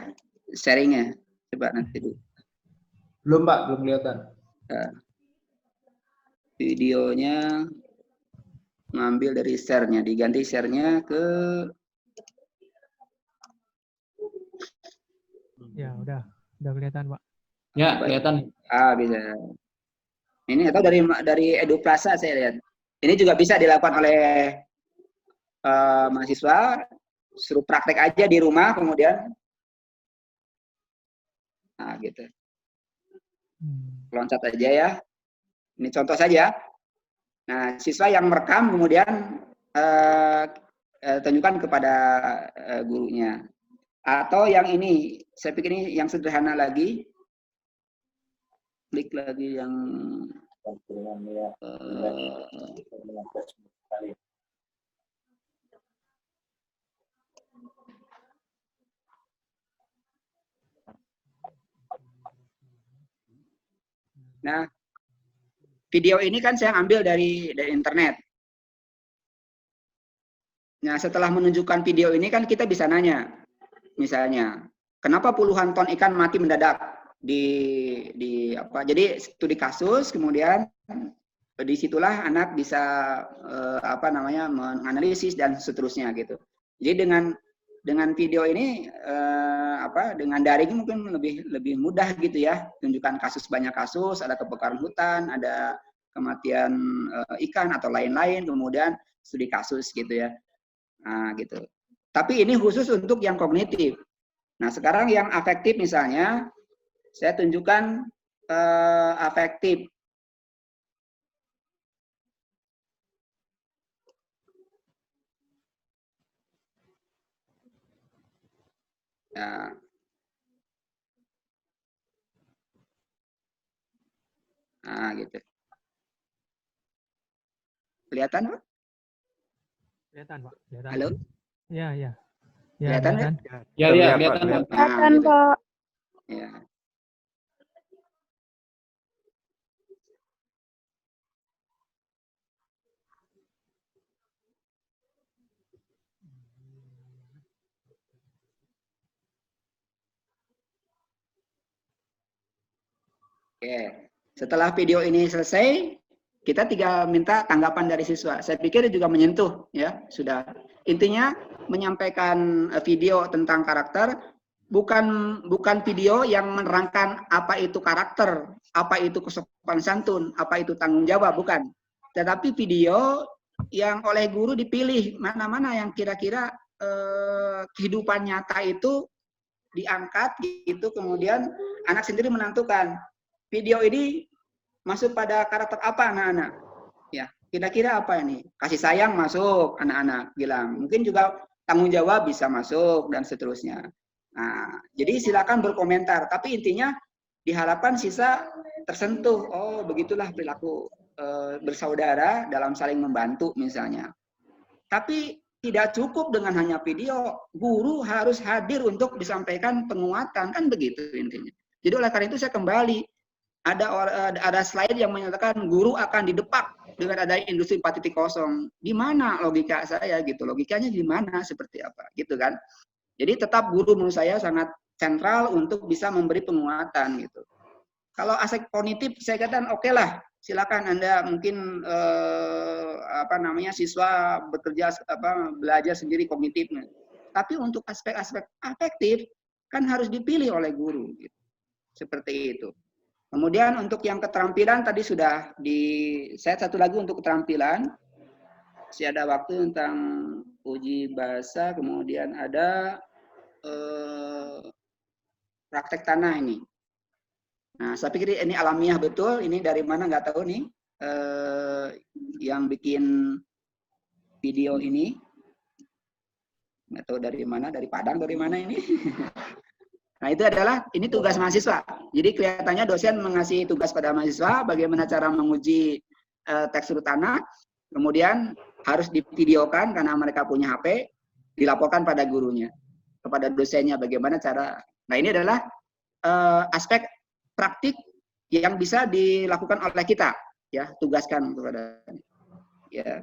sharingnya, coba nanti dulu. Belum, Pak, belum kelihatan. Videonya ngambil dari share-nya, diganti share-nya ke Ya, udah kelihatan, Pak. Ya, kelihatan. bisa. Ini atau dari EduPlasa saya lihat. Ini juga bisa dilakukan oleh mahasiswa, suruh praktek aja di rumah kemudian. Nah, gitu. Loncat aja ya. Ini contoh saja. Nah, siswa yang merekam kemudian tunjukkan kepada gurunya. Atau yang ini, saya pikir ini yang sederhana lagi. Klik lagi yang nah, video ini kan saya ambil dari internet. Nah, setelah menunjukkan video ini kan kita bisa nanya, misalnya, kenapa puluhan ton ikan mati mendadak di apa? Jadi studi kasus, kemudian disitulah anak bisa menganalisis dan seterusnya gitu. Jadi dengan video ini dengan daring mungkin lebih mudah gitu ya, tunjukkan banyak kasus, ada kebakaran hutan, ada kematian ikan atau lain-lain, kemudian studi kasus gitu ya. Nah, gitu. Tapi ini khusus untuk yang kognitif. Nah, sekarang yang afektif misalnya, saya tunjukkan afektif. Nah, gitu. Kelihatan, Pak? Kelihatan, Pak. Kelihatan. Halo? Ya. Kelihatan, kelihatan. Ya, kelihatan, Pak. Kelihatan, gitu. Pak. Ya. Oke. Setelah video ini selesai, kita tinggal minta tanggapan dari siswa. Saya pikir juga menyentuh, ya sudah. Intinya menyampaikan video tentang karakter, bukan video yang menerangkan apa itu karakter, apa itu kesopanan santun, apa itu tanggung jawab, bukan. Tetapi video yang oleh guru dipilih mana-mana yang kira-kira kehidupan nyata itu diangkat gitu, kemudian anak sendiri menentukan video ini masuk pada karakter apa anak-anak. Ya, kira-kira apa ini? Kasih sayang masuk, anak-anak bilang. Mungkin juga tanggung jawab bisa masuk dan seterusnya. Nah, jadi silakan berkomentar. Tapi intinya diharapkan siswa tersentuh. Oh, begitulah perilaku bersaudara dalam saling membantu misalnya. Tapi tidak cukup dengan hanya video. Guru harus hadir untuk disampaikan penguatan, kan begitu intinya. Jadi oleh karena itu saya kembali ada slide yang menyatakan guru akan didepak dengan adanya industri 4.0. Di mana logika saya gitu? Logikanya di mana, seperti apa gitu kan? Jadi tetap guru menurut saya sangat sentral untuk bisa memberi penguatan gitu. Kalau aspek kognitif saya katakan oke lah, silakan Anda mungkin siswa bekerja belajar sendiri kognitifnya. Tapi untuk aspek-aspek afektif kan harus dipilih oleh guru gitu. Seperti itu. Kemudian untuk yang keterampilan tadi sudah di set satu lagi untuk keterampilan. Masih ada waktu tentang uji bahasa, kemudian ada praktek tanah ini. Nah, saya pikir ini alamiah betul. Ini dari mana nggak tahu nih yang bikin video ini. Nggak tahu dari mana, dari Padang, dari mana ini. Nah, itu adalah, ini tugas mahasiswa. Jadi kelihatannya dosen mengasih tugas pada mahasiswa bagaimana cara menguji tekstur tanah. Kemudian harus divideokan karena mereka punya HP, dilaporkan pada gurunya, kepada dosennya bagaimana cara. Nah, ini adalah aspek praktik yang bisa dilakukan oleh kita, ya, tugaskan kepada, ya,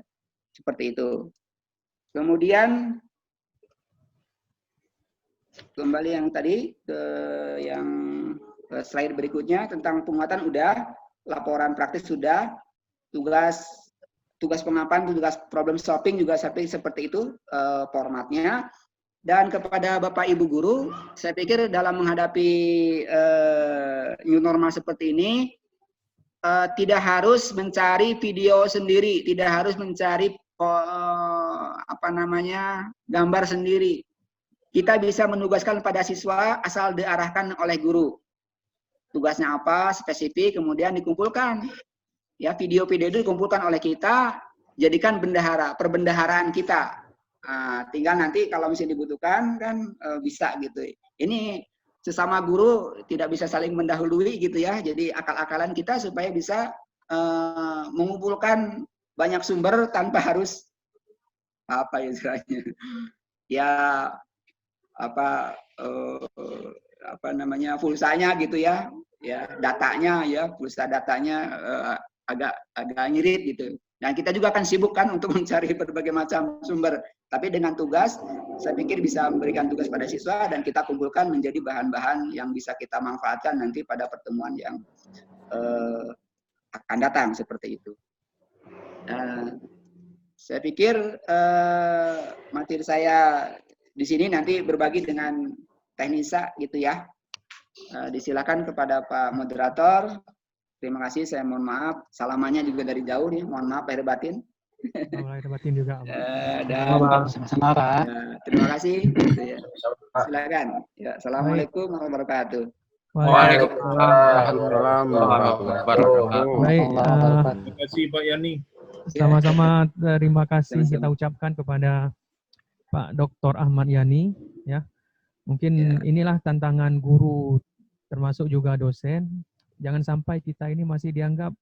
seperti itu. Kemudian kembali yang tadi ke yang slide berikutnya tentang penguatan udah, laporan praktis sudah, tugas pengapan, tugas problem solving juga seperti itu formatnya. Dan kepada Bapak Ibu guru, saya pikir dalam menghadapi new normal seperti ini, tidak harus mencari video sendiri, tidak harus mencari gambar sendiri. Kita bisa menugaskan pada siswa asal diarahkan oleh guru. Tugasnya apa, spesifik, kemudian dikumpulkan. Ya, video-video itu dikumpulkan oleh kita, jadikan bendahara, perbendaharaan kita. Tinggal nanti kalau misalnya dibutuhkan kan bisa gitu. Ini sesama guru tidak bisa saling mendahului gitu ya. Jadi akal-akalan kita supaya bisa mengumpulkan banyak sumber tanpa harus apa istilahnya. Ya pulsanya gitu ya. Ya, datanya ya, pulsa datanya agak ngirit gitu. Dan kita juga akan sibuk kan untuk mencari berbagai macam sumber. Tapi dengan tugas, saya pikir bisa memberikan tugas pada siswa dan kita kumpulkan menjadi bahan-bahan yang bisa kita manfaatkan nanti pada pertemuan yang akan datang seperti itu. Saya pikir materi saya di sini nanti berbagi dengan teknisa gitu ya. Disilakan kepada Pak Moderator. Terima kasih, saya mohon maaf. Salamannya juga dari jauh nih, mohon maaf lahir batin. Lahir batin juga. Terima kasih. Silakan. Ya, Assalamualaikum warahmatullahi wabarakatuh. Waalaikumsalam warahmatullahi wabarakatuh. Baik, Terima kasih Pak Yani. sama-sama terima kasih kita ucapkan kepada Pak Dr. Ahmad Yani. Ya, mungkin inilah tantangan guru termasuk juga dosen. Jangan sampai kita ini masih dianggap